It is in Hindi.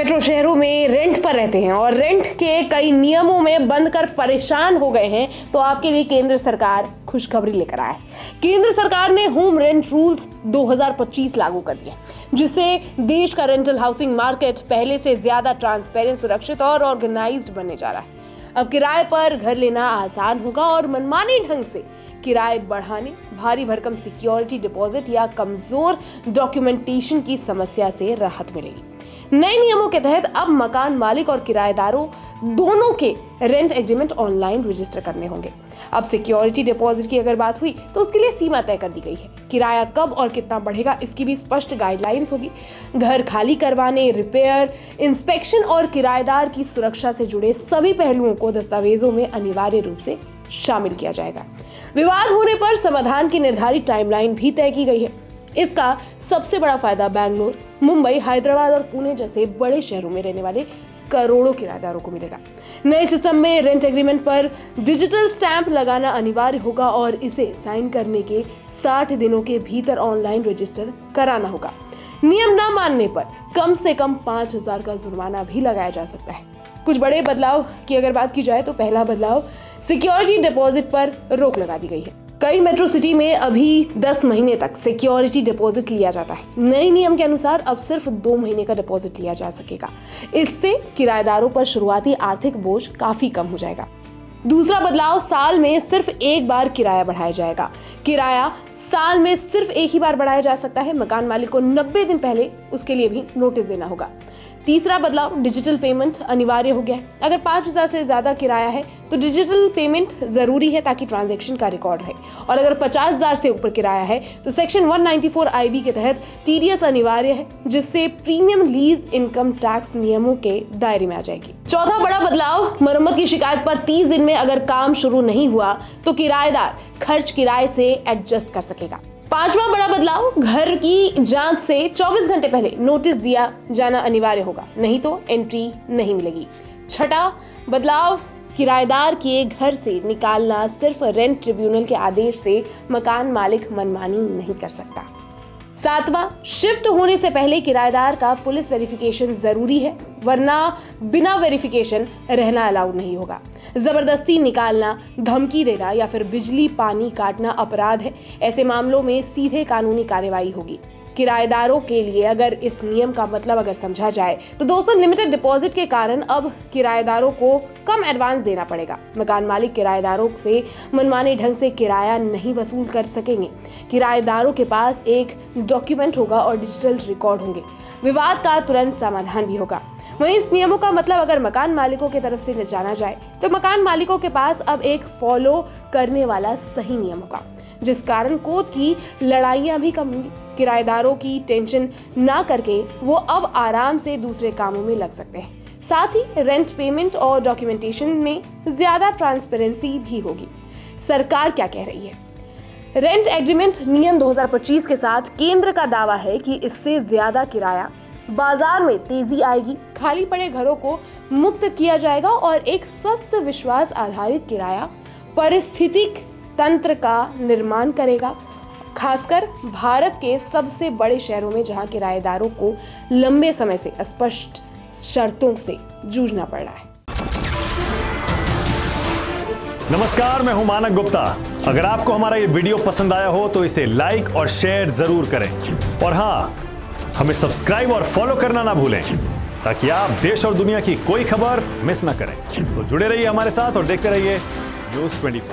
मेट्रो शहरों में रेंट पर रहते हैं और रेंट के कई नियमों में बंद कर परेशान हो गए हैं, तो आपके लिए केंद्र सरकार खुशखबरी लेकर आया है। केंद्र सरकार ने होम रेंट रूल्स 2025 लागू कर दिए, जिससे देश का रेंटल हाउसिंग मार्केट पहले से ज्यादा ट्रांसपेरेंट, सुरक्षित और ऑर्गेनाइज्ड बनने जा रहा है। अब किराए पर घर लेना आसान होगा और मनमानी ढंग से किराए बढ़ाने, भारी भरकम सिक्योरिटी डिपॉजिट या कमजोर डॉक्यूमेंटेशन की समस्या से राहत मिलेगी। नए नियमों के तहत अब मकान मालिक और किराएदारों दोनों के रेंट एग्रीमेंट ऑनलाइन रजिस्टर करने होंगे। अब सिक्योरिटी डिपॉजिट की अगर बात हुई तो उसके लिए सीमा तय कर दी गई है। किराया कब और कितना बढ़ेगा, इसकी भी स्पष्ट गाइडलाइंस होगी। घर खाली करवाने, रिपेयर, इंस्पेक्शन और किराएदार की सुरक्षा से जुड़े सभी पहलुओं को दस्तावेजों में अनिवार्य रूप से शामिल किया जाएगा। विवाद होने पर समाधान की निर्धारित टाइमलाइन भी तय की गई है। इसका सबसे बड़ा फायदा बेंगलुरु, मुंबई, हैदराबाद और पुणे जैसे बड़े शहरों में रहने वाले करोड़ों किराएदारों को मिलेगा। नए सिस्टम में रेंट एग्रीमेंट पर डिजिटल स्टैंप लगाना अनिवार्य होगा और इसे साइन करने के 60 दिनों के भीतर ऑनलाइन रजिस्टर कराना होगा। नियम न मानने पर कम से कम 5,000 का जुर्माना भी लगाया जा सकता है। कुछ बड़े बदलाव की अगर बात की जाए तो पहला बदलाव सिक्योरिटी डिपॉजिट पर रोक लगा दी गई है। कई मेट्रो सिटी में अभी 10 महीने तक सिक्योरिटी डिपॉजिट लिया जाता है। नए नियम के अनुसार अब सिर्फ 2 महीने का डिपॉजिट लिया जा सकेगा। इससे किराएदारों पर शुरुआती आर्थिक बोझ काफी कम हो जाएगा। दूसरा बदलाव, साल में सिर्फ एक बार किराया बढ़ाया जाएगा। किराया साल में सिर्फ एक ही बार बढ़ाया जा सकता है। मकान मालिक को 90 दिन पहले उसके लिए भी नोटिस देना होगा। तीसरा बदलाव, डिजिटल पेमेंट अनिवार्य हो गया है। अगर 5,000 से ज्यादा किराया है तो डिजिटल पेमेंट जरूरी है ताकि ट्रांजैक्शन का रिकॉर्ड रहे, और अगर 50,000 से ऊपर किराया है तो सेक्शन 194 IB के तहत TDS अनिवार्य है, जिससे प्रीमियम लीज इनकम टैक्स नियमों के दायरे में आ जाएगी। चौथा बड़ा बदलाव, मरम्मत की शिकायत पर 30 दिन में अगर काम शुरू नहीं हुआ तो किराएदार खर्च किराए से एडजस्ट कर सकेगा। पांचवा बड़ा बदलाव, घर की जांच से 24 घंटे पहले नोटिस दिया जाना अनिवार्य होगा, नहीं तो एंट्री नहीं मिलेगी। छठा बदलाव, किराएदार के घर से निकालना सिर्फ रेंट ट्रिब्यूनल के आदेश से मकान मालिक मनमानी नहीं कर सकता। सातवां, शिफ्ट होने से पहले किराएदार का पुलिस वेरिफिकेशन जरूरी है, वरना बिना वेरिफिकेशन रहना अलाउड नहीं होगा। जबरदस्ती निकालना, धमकी देना या फिर बिजली पानी काटना अपराध है। ऐसे मामलों में सीधे कानूनी कार्रवाई होगी। किराएदारों के लिए अगर इस नियम का मतलब अगर समझा जाए तो दोस्तों, लिमिटेड डिपॉजिट के कारण अब किराएदारों को कम एडवांस देना पड़ेगा। मकान मालिक किराएदारों से मनमाने ढंग से किराया नहीं वसूल कर सकेंगे। किराएदारों के पास एक डॉक्यूमेंट होगा और डिजिटल रिकॉर्ड होंगे। विवाद का तुरंत समाधान भी होगा। वहीं इस नियमों का मतलब अगर मकान मालिकों की तरफ से जाना जाए तो मकान मालिकों के पास अब एक फॉलो करने वाला सही नियम होगा, जिस कारण कोर्ट की लड़ाइयां भी कम होंगी। किराएदारों की टेंशन ना करके वो अब आराम से दूसरे कामों में लग सकते हैं। साथ ही रेंट पेमेंट और डॉक्यूमेंटेशन में ज्यादा ट्रांसपेरेंसी भी होगी। सरकार क्या कह रही है? रेंट एग्रीमेंट नियम 2025 के साथ केंद्र का दावा है कि इससे ज्यादा किराया बाजार में तेजी आएगी, खाली पड़े घरों को मुक्त किया जाएगा और एक स्वस्थ विश्वास आधारित किराया पारिस्थितिक तंत्र का निर्माण करेगा, खासकर भारत के सबसे बड़े शहरों में जहां किराएदारों को लंबे समय से अस्पष्ट शर्तों से जूझना पड़ रहा है। नमस्कार, मैं हूं मानक गुप्ता। अगर आपको हमारा ये वीडियो पसंद आया हो तो इसे लाइक और शेयर जरूर करें, और हाँ, हमें सब्सक्राइब और फॉलो करना ना भूलें ताकि आप देश और दुनिया की कोई खबर मिस ना करें। तो जुड़े रहिए हमारे साथ और देखते रहिए News 24।